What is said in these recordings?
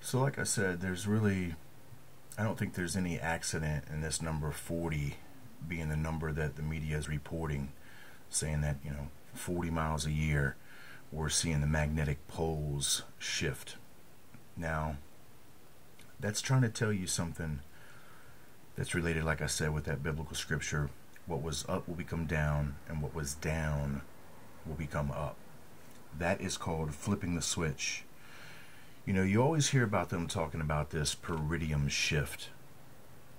So like I said, I don't think there's any accident in this number 40 being the number that the media is reporting, saying that, 40 miles a year we're seeing the magnetic poles shift. Now, that's trying to tell you something that's related, like I said, with that biblical scripture. What was up will become down, and what was down will become up. That is called flipping the switch. You always hear about them talking about this peridium shift.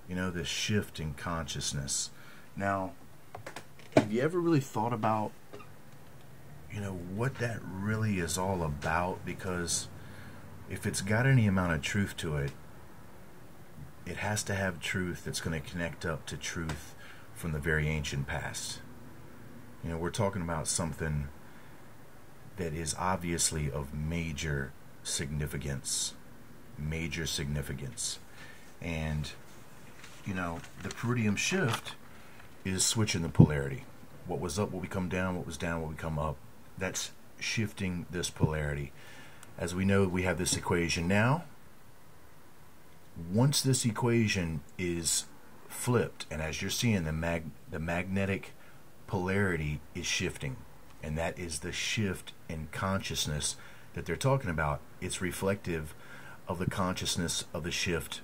This shift in consciousness. Now, have you ever really thought about, what that really is all about? Because if it's got any amount of truth to it, it has to have truth that's going to connect up to truth from the very ancient past. We're talking about something that is obviously of major significance. And, the peridium shift is switching the polarity. What was up will become down, what was down will become up. That's shifting this polarity. As we know, we have this equation now. Once this equation is flipped, and as you're seeing, the magnetic polarity is shifting, and that is the shift in consciousness that they're talking about. It's reflective of the consciousness of the shift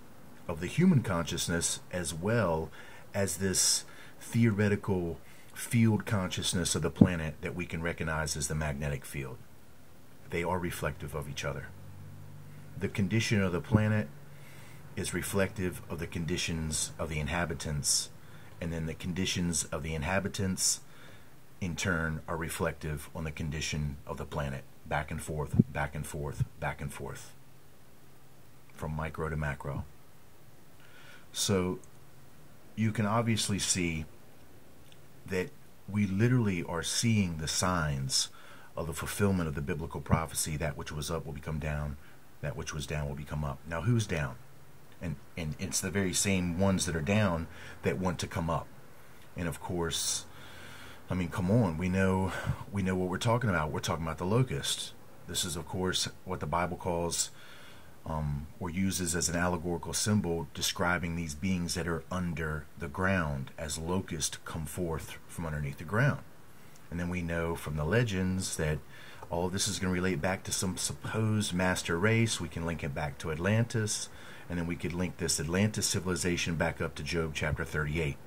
of the human consciousness, as well as this theoretical field consciousness of the planet that we can recognize as the magnetic field. They are reflective of each other. The condition of the planet is reflective of the conditions of the inhabitants, and then the conditions of the inhabitants in turn are reflective on the condition of the planet. Back and forth, back and forth, back and forth, from micro to macro. So you can obviously see that we literally are seeing the signs of the fulfillment of the biblical prophecy. That which was up will become down, that which was down will become up. Now, who's down? And it's the very same ones that are down that want to come up. And of course, come on, we know what we're talking about. We're talking about the locust. This is, of course, what the Bible calls or uses as an allegorical symbol, describing these beings that are under the ground, as locusts come forth from underneath the ground. And then we know from the legends that all of this is going to relate back to some supposed master race. We can link it back to Atlantis, and then we could link this Atlantis civilization back up to Job chapter 38.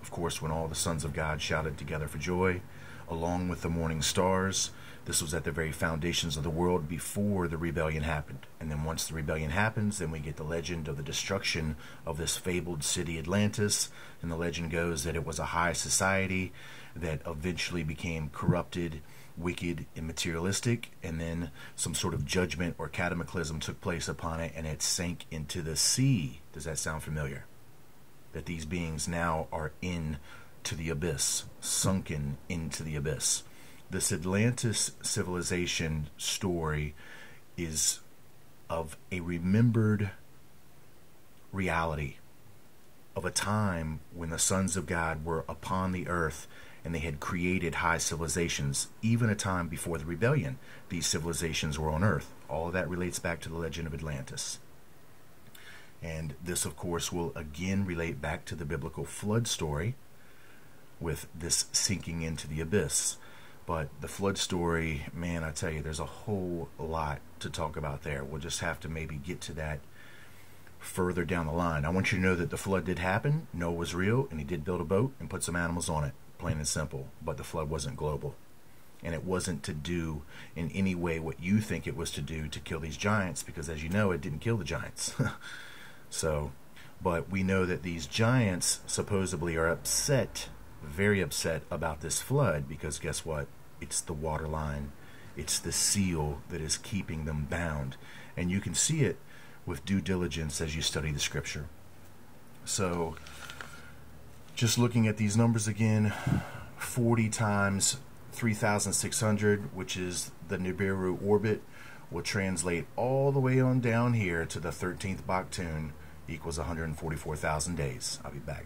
Of course, when all the sons of God shouted together for joy, along with the morning stars, this was at the very foundations of the world before the rebellion happened. And then once the rebellion happens, then we get the legend of the destruction of this fabled city Atlantis. And the legend goes that it was a high society that eventually became corrupted, wicked, and materialistic. And then some sort of judgment or cataclysm took place upon it, and it sank into the sea. Does that sound familiar? That these beings now are into the abyss, sunken into the abyss. This Atlantis civilization story is of a remembered reality of a time when the sons of God were upon the earth and they had created high civilizations. Even a time before the rebellion, these civilizations were on earth. All of that relates back to the legend of Atlantis. And this, of course, will again relate back to the biblical flood story with this sinking into the abyss. But the flood story, man, I tell you, there's a whole lot to talk about there. We'll just have to maybe get to that further down the line. I want you to know that the flood did happen. Noah was real, and he did build a boat and put some animals on it, plain and simple. But the flood wasn't global. And it wasn't to do in any way what you think it was to do, to kill these giants, because as you know, it didn't kill the giants. But we know that these giants supposedly are upset, very upset about this flood, because guess what? It's the water line. It's the seal that is keeping them bound. And you can see it with due diligence as you study the scripture. So, just looking at these numbers again, 40 times 3,600, which is the Nibiru orbit, will translate all the way on down here to the 13th Baktun, equals 144,000 days. I'll be back.